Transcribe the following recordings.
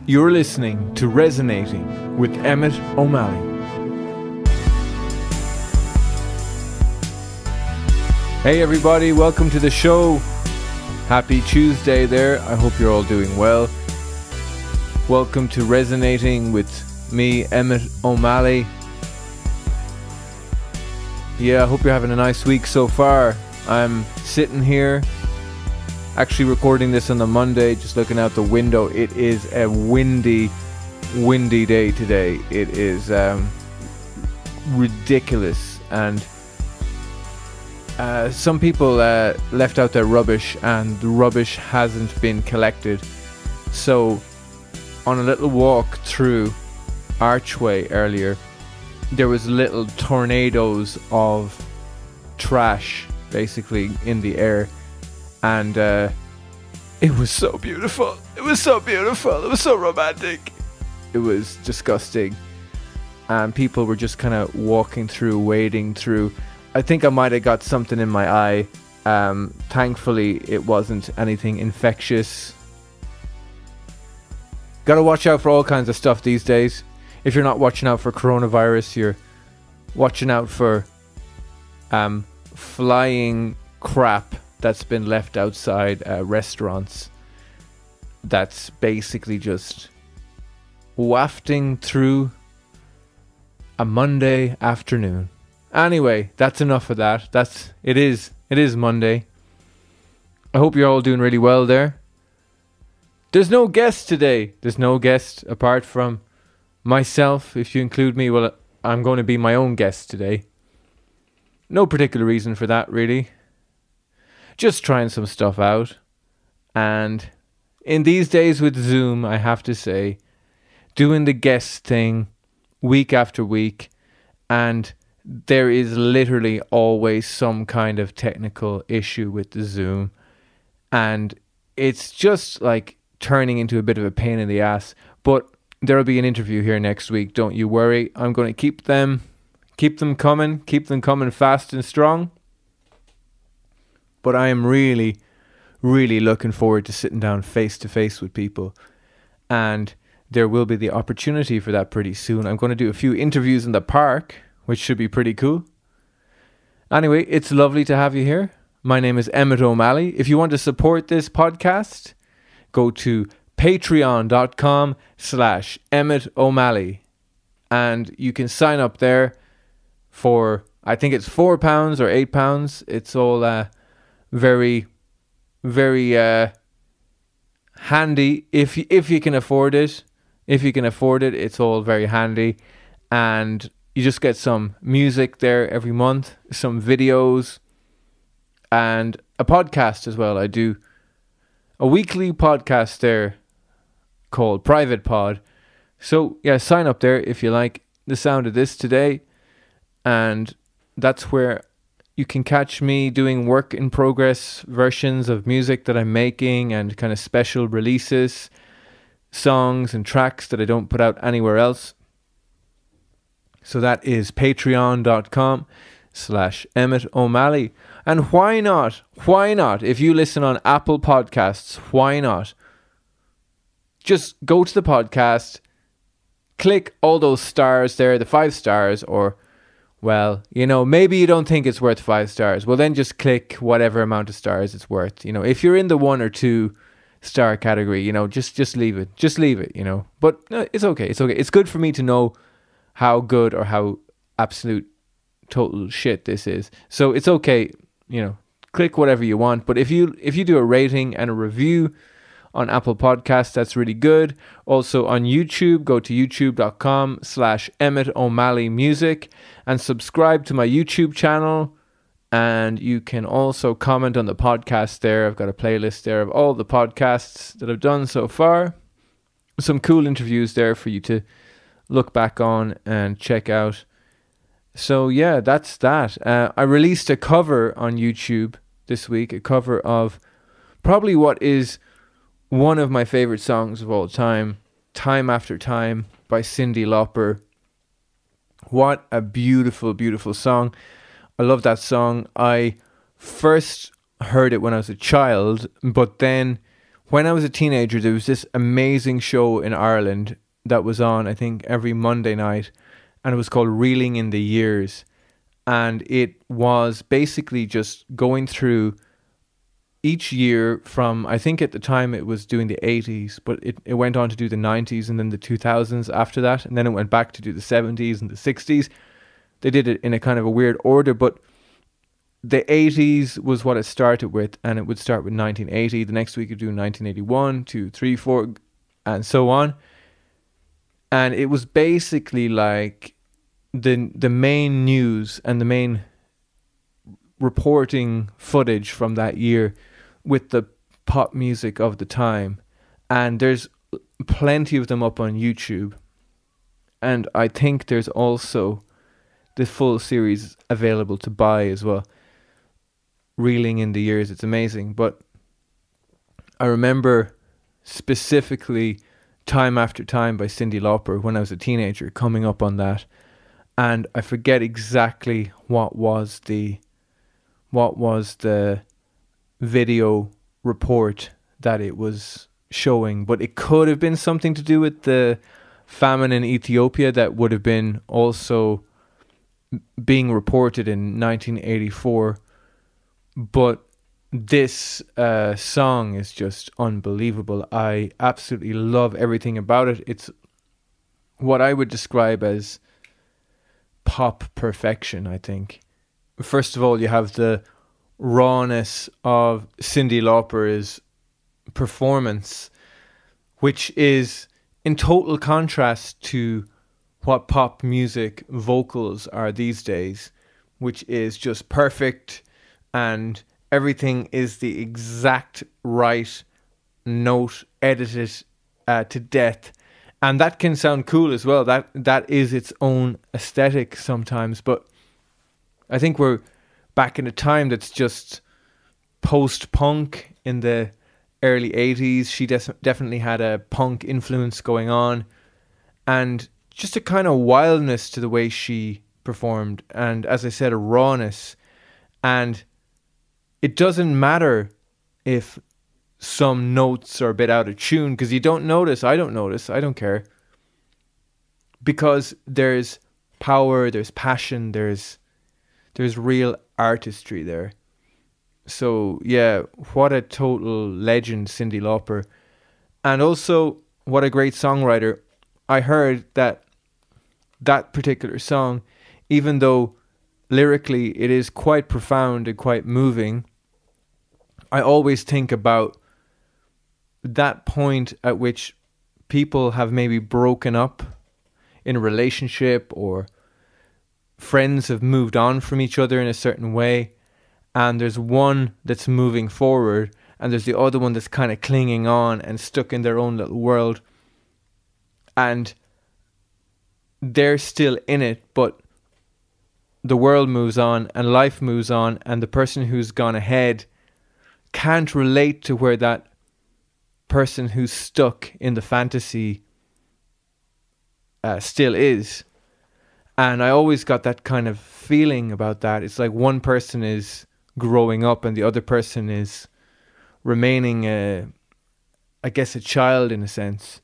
You're listening to Resonating with Emmet O'Malley. Hey everybody, welcome to the show. Happy Tuesday there. I hope you're all doing well. Welcome to Resonating with me, Emmet O'Malley. Yeah, I hope you're having a nice week so far. I'm sitting here, actually recording this on the Monday, just looking out the window. It is a windy day today. It is ridiculous, and some people left out their rubbish, and the rubbish hasn't been collected. So on a little walk through Archway earlier, there was little tornadoes of trash basically in the air, and it was so beautiful. It was so beautiful. It was so romantic. It was disgusting, and people were just kind of walking through, wading through. I think I might have got something in my eye. Thankfully it wasn't anything infectious. Gotta watch out for all kinds of stuff these days. If you're not watching out for coronavirus, you're watching out for flying crap that's been left outside restaurants. That's basically just wafting through a Monday afternoon. Anyway, that's enough of that. It is Monday. I hope you're all doing really well there. There's no guest today. There's no guest apart from myself. If you include me, well, I'm going to be my own guest today. No particular reason for that, really. Just trying some stuff out. And in these days with Zoom, I have to say, doing the guest thing week after week, and there is literally always some kind of technical issue with the Zoom, and it's just like turning into a bit of a pain in the ass. But there'll be an interview here next week, don't you worry. I'm going to keep them coming fast and strong. But I am really looking forward to sitting down face to face with people, and there will be the opportunity for that pretty soon. I'm going to do a few interviews in the park, which should be pretty cool. Anyway, it's lovely to have you here. My name is Emmet O'Malley. If you want to support this podcast, go to patreon.com/Emmet O'Malley, and you can sign up there for, I think it's £4 or £8. It's all very handy if you can afford it. If you can afford it, it's all very handy, and you just get some music there every month, some videos, and a podcast as well. I do a weekly podcast there called Private Pod. So yeah, sign up there if you like the sound of this today. And that's where you can catch me doing work in progress versions of music that I'm making, and kind of special releases, songs and tracks that I don't put out anywhere else. So that is patreon.com/Emmet O'Malley. And why not? If you listen on Apple Podcasts, why not? Just go to the podcast, click all those stars there, the 5 stars, or, well, maybe you don't think it's worth 5 stars. Well, then just click whatever amount of stars it's worth. If you're in the 1 or 2 star category, just leave it. Just leave it, But no, it's okay. It's okay. It's good for me to know how good or how absolute total shit this is. So it's okay, click whatever you want. But if you do a rating and a review on Apple Podcasts, that's really good. Also on YouTube, go to youtube.com/Emmet O'Malley Music and subscribe to my YouTube channel. And you can also comment on the podcast there. I've got a playlist there of all the podcasts that I've done so far. Some cool interviews there for you to look back on and check out. So yeah, that's that. I released a cover on YouTube this week, a cover of probably what is one of my favorite songs of all time, Time After Time by Cyndi Lauper. What a beautiful, beautiful song. I love that song. I first heard it when I was a child, but then when I was a teenager, there was this amazing show in Ireland that was on, I think, every Monday night, and it was called Reeling in the Years. And it was basically just going through each year from, I think at the time it was doing the 80s, but it went on to do the 90s and then the 2000s after that. And then it went back to do the 70s and the 60s. They did it in a kind of a weird order, but the 80s was what it started with, and it would start with 1980. The next week it would do 1981, 2, 3, 4, and so on. And it was basically like the main news and the main reporting footage from that year with the pop music of the time. And there's plenty of them up on YouTube. And I think there's also the full series available to buy as well. Reeling in the Years, it's amazing. But I remember specifically Time After Time by Cyndi Lauper when I was a teenager coming up on that, and I forget exactly what was the video report that it was showing, but it could have been something to do with the famine in Ethiopia that would have been also being reported in 1984. But this song is just unbelievable. I absolutely love everything about it. It's what I would describe as pop perfection, I think. First of all, you have the rawness of Cyndi Lauper's performance, which is in total contrast to what pop music vocals are these days, which is just perfect and everything is the exact right note, edited to death. And that can sound cool as well. That is its own aesthetic sometimes. But I think we're back in a time that's just post-punk in the early 80s. She definitely had a punk influence going on. And just a kind of wildness to the way she performed. And as I said, a rawness. And it doesn't matter if some notes are a bit out of tune, because you don't notice. I don't care. Because there's power, there's passion, there's real artistry there. So yeah, what a total legend, Cyndi Lauper. And also, what a great songwriter. I heard that particular song, even though lyrically it is quite profound and quite moving, I always think about that point at which people have maybe broken up in a relationship, or friends have moved on from each other in a certain way, and there's one that's moving forward and there's the other one that's kind of clinging on and stuck in their own little world, and they're still in it, but the world moves on and life moves on, and the person who's gone ahead can't relate to where that person who's stuck in the fantasy still is. And I always got that kind of feeling about that. It's like one person is growing up and the other person is remaining I guess a child in a sense.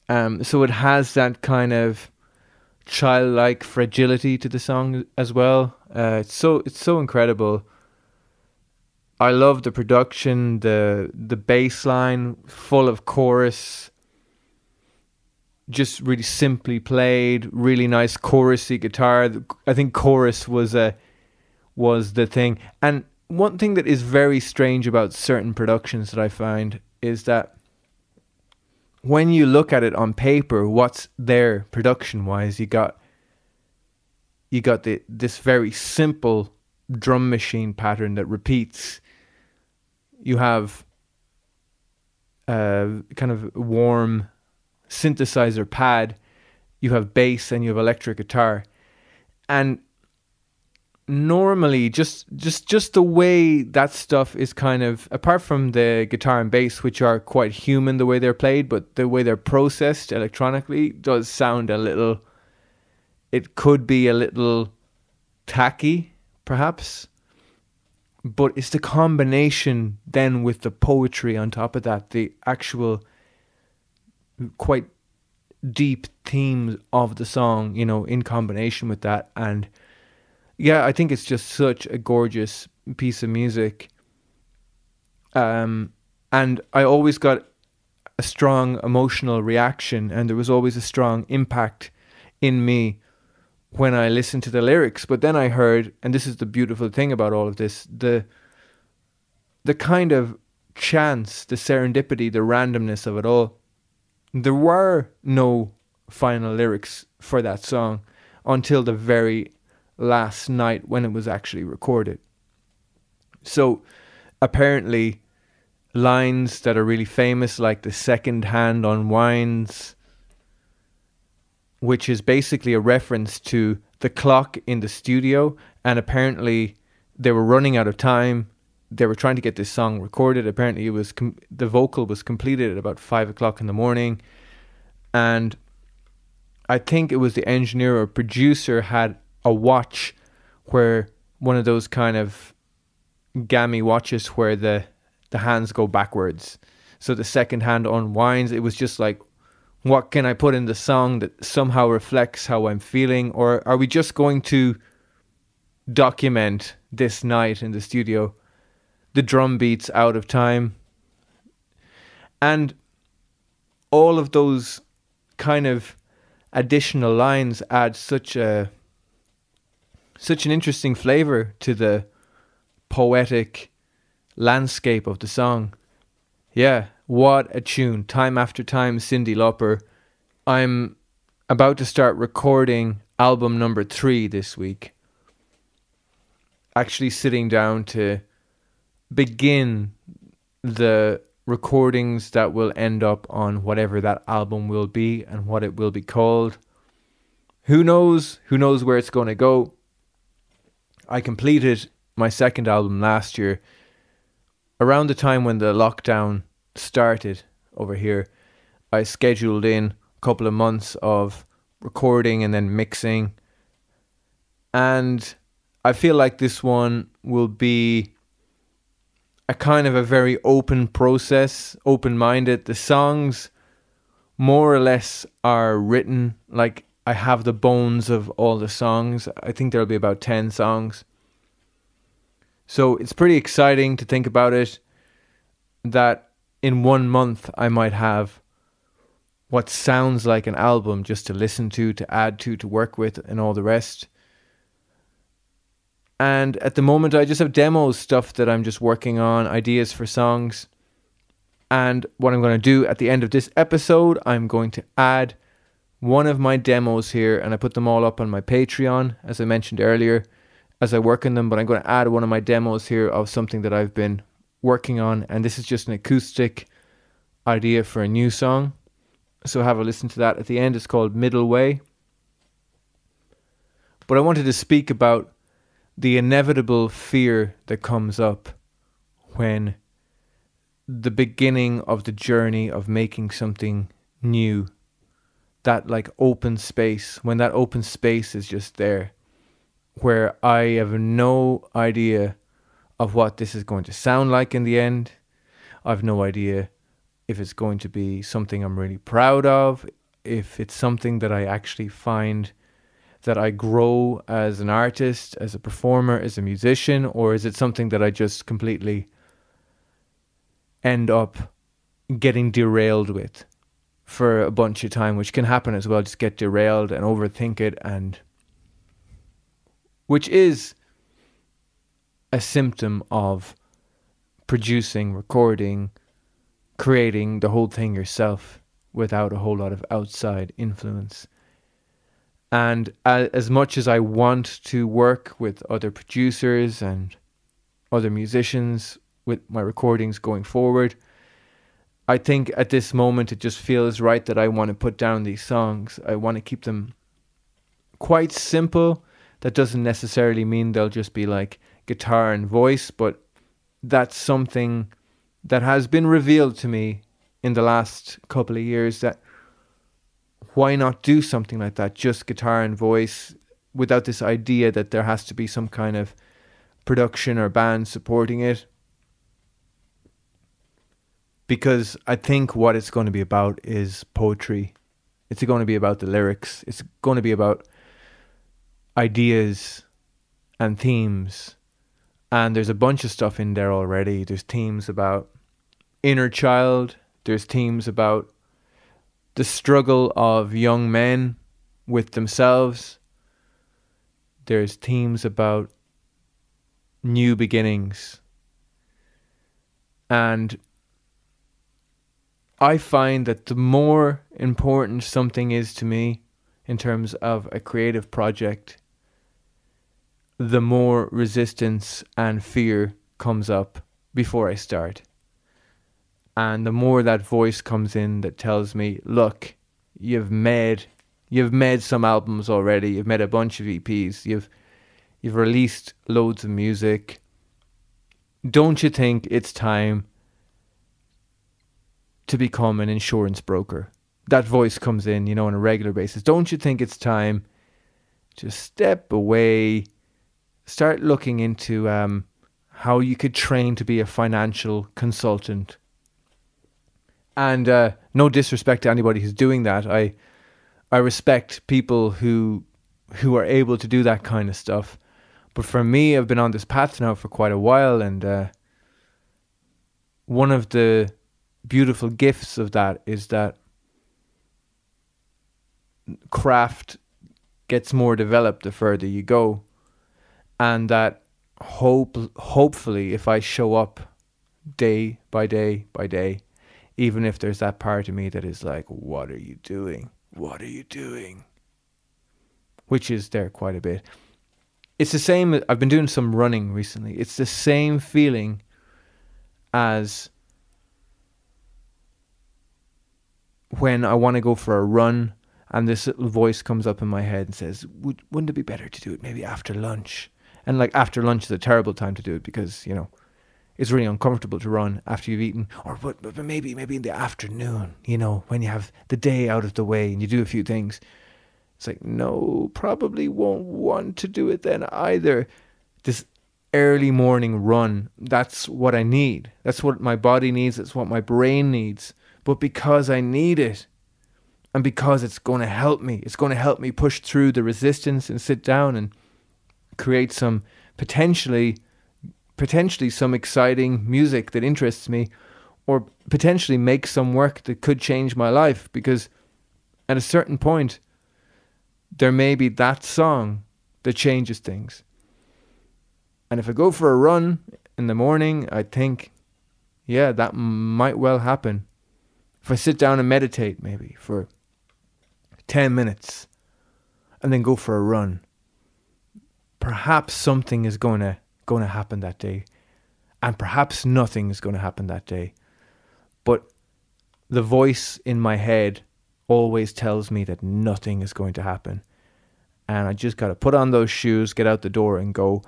So it has that kind of childlike fragility to the song as well. It's so incredible. I love the production, the bass line full of chorus, just really simply played, really nice chorusy guitar. I think chorus was the thing. And one thing that is very strange about certain productions that I find is that when you look at it on paper, what's there production wise, you got this very simple drum machine pattern that repeats. You have kind of warm synthesizer pad, you have bass, and you have electric guitar. And normally just the way that stuff is kind of, apart from the guitar and bass, which are quite human the way they're played, but the way they're processed electronically does sound it could be a little tacky perhaps. But it's the combination then with the poetry on top of that, the actual quite deep themes of the song, you know, in combination with that. And yeah, I think it's just such a gorgeous piece of music. And I always got a strong emotional reaction, and there was always a strong impact in me when I listened to the lyrics. But then I heard, and this is the beautiful thing about all of this, the kind of chance, the serendipity, the randomness of it all. There were no final lyrics for that song until the very last night when it was actually recorded. So apparently lines that are really famous, like the second hand unwinds, which is basically a reference to the clock in the studio. And apparently they were running out of time. They were trying to get this song recorded. Apparently it was the vocal was completed at about 5 o'clock in the morning. And I think it was the engineer or producer had a watch where one of those kind of gammy watches where the hands go backwards. So the second hand unwinds. It was just like, what can I put in the song that somehow reflects how I'm feeling? Or are we just going to document this night in the studio? The drum beats out of time. And all of those kind of additional lines add such an interesting flavor to the poetic landscape of the song. Yeah, what a tune. Time after time, Cyndi Lauper. I'm about to start recording album number 3 this week. Actually sitting down to begin the recordings that will end up on whatever that album will be and what it will be called. Who knows where it's going to go. I completed my second album last year around the time when the lockdown started over here. I scheduled in a couple of months of recording and then mixing, and I feel like this one will be a kind of a very open process, open-minded. The songs more or less are written, like I have the bones of all the songs. I think there'll be about 10 songs. So it's pretty exciting to think about it, that in 1 month I might have what sounds like an album just to listen to add to work with and all the rest. And at the moment I just have demos, stuff that I'm just working on, ideas for songs. And what I'm going to do at the end of this episode, I'm going to add one of my demos here, and I put them all up on my Patreon, as I mentioned earlier, as I work on them. But I'm going to add one of my demos here of something that I've been working on, and this is just an acoustic idea for a new song. So have a listen to that at the end. It's called Middle Way. But I wanted to speak about the inevitable fear that comes up when the beginning of the journey of making something new, that like open space, when that open space is just there, where I have no idea of what this is going to sound like in the end. I've no idea if it's going to be something I'm really proud of, if it's something that I actually find that I grow as an artist, as a performer, as a musician, or is it something that I just completely end up getting derailed with for a bunch of time, which can happen as well. Just get derailed and overthink it, and which is a symptom of producing, recording, creating the whole thing yourself without a whole lot of outside influence. And as much as I want to work with other producers and other musicians with my recordings going forward, I think at this moment it just feels right that I want to put down these songs. I want to keep them quite simple. That doesn't necessarily mean they'll just be like guitar and voice, but that's something that has been revealed to me in the last couple of years, that why not do something like that, just guitar and voice, without this idea that there has to be some kind of production or band supporting it, because I think what it's going to be about is poetry. It's going to be about the lyrics. It's going to be about ideas and themes. And there's a bunch of stuff in there already. There's themes about inner child. There's themes about the struggle of young men with themselves. There's themes about new beginnings. And I find that the more important something is to me in terms of a creative project, the more resistance and fear comes up before I start. And the more that voice comes in that tells me, look, you've made some albums already, you've made a bunch of EPs, you've released loads of music. Don't you think it's time to become an insurance broker? That voice comes in, on a regular basis. Don't you think it's time to step away, start looking into how you could train to be a financial consultant? And no disrespect to anybody who's doing that. I respect people who are able to do that kind of stuff. But for me, I've been on this path now for quite a while, and one of the beautiful gifts of that is that craft gets more developed the further you go, and that hopefully if I show up day by day by day, even if there's that part of me that is like, what are you doing? What are you doing? Which is there quite a bit. It's the same. I've been doing some running recently. It's the same feeling as when I want to go for a run and this little voice comes up in my head and says, wouldn't it be better to do it maybe after lunch? And like after lunch is a terrible time to do it because, it's really uncomfortable to run after you've eaten. Or but maybe in the afternoon, when you have the day out of the way and you do a few things. It's like, no, probably won't want to do it then either. This early morning run, that's what I need. That's what my body needs. That's what my brain needs. But because I need it, and because it's going to help me push through the resistance and sit down and create some potentially some exciting music that interests me, or potentially make some work that could change my life, because at a certain point there may be that song that changes things. And if I go for a run in the morning, I think, yeah, that might well happen. If I sit down and meditate maybe for 10 minutes and then go for a run, perhaps something is going to happen that day, and perhaps nothing is going to happen that day. But the voice in my head always tells me that nothing is going to happen, and I just got to put on those shoes, get out the door and go.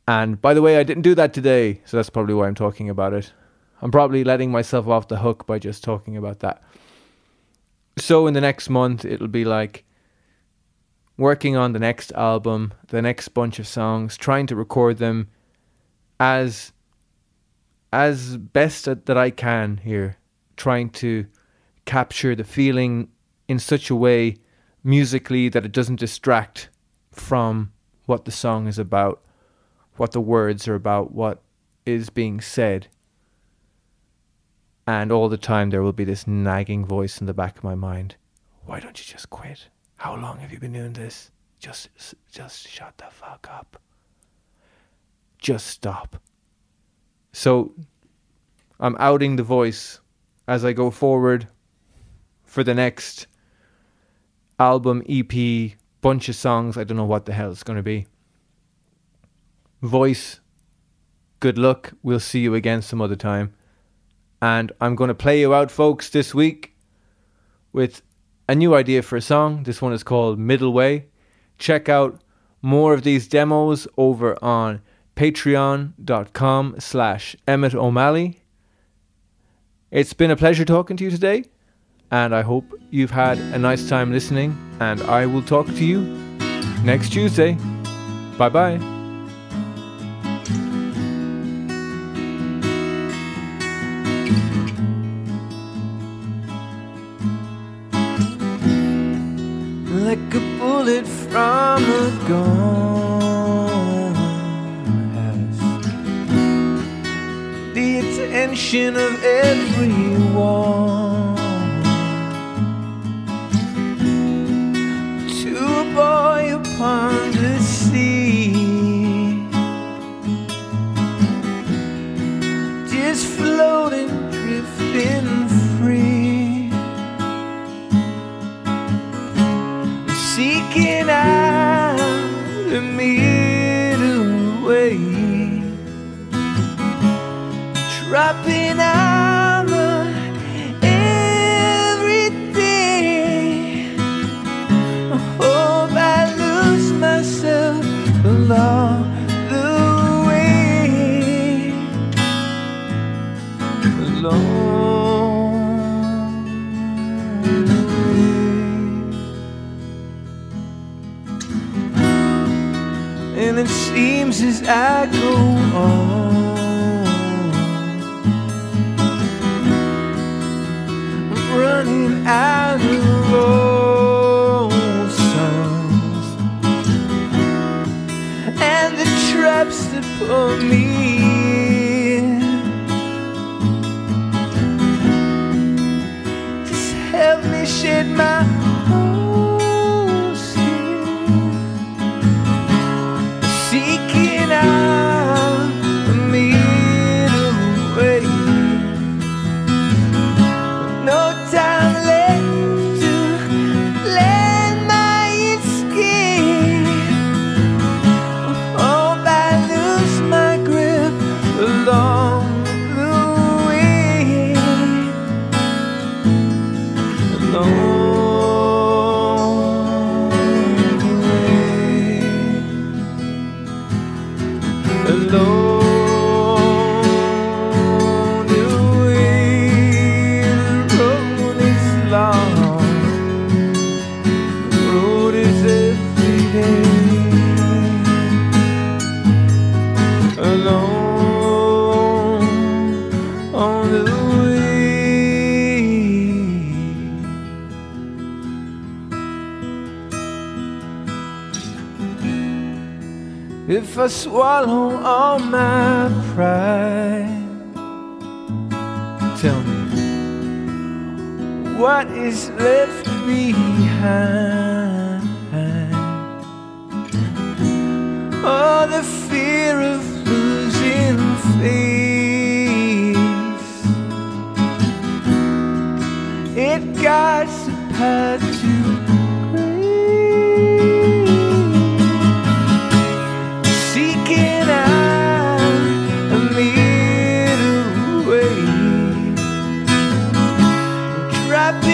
And by the way, I didn't do that today, so that's probably why I'm talking about it. I'm probably letting myself off the hook by just talking about that. So in the next month, it'll be like working on the next album, the next bunch of songs, trying to record them as best that I can here, trying to capture the feeling in such a way musically that it doesn't distract from what the song is about, what the words are about, what is being said. And all the time there will be this nagging voice in the back of my mind. Why don't you just quit? How long have you been doing this? Just shut the fuck up. Just stop. So I'm outing the voice as I go forward for the next album, EP, bunch of songs. I don't know what the hell it's going to be. Voice, good luck. We'll see you again some other time. And I'm going to play you out, folks, this week with a new idea for a song. This one is called Middle Way. Check out more of these demos over on patreon.com/Emmet O'Malley. It's been a pleasure talking to you today, and I hope you've had a nice time listening, and I will talk to you next Tuesday. Bye bye. bullet from a gun has the attention of everyone. To a boy upon the sea, just floating, drifting free, seeking out the middle way, dropping armor every day. I hope I lose myself along the way, along the way. And it seems as I go on, running out of old songs and the traps that pull me in. Just help me shed my old skin, seeking out a middle way. No time left to land my escape. I hope I lose my grip along the way, along the way, along. If I swallow all my pride, tell me what is left behind. Oh, the fear of losing face, it guards the path to happy.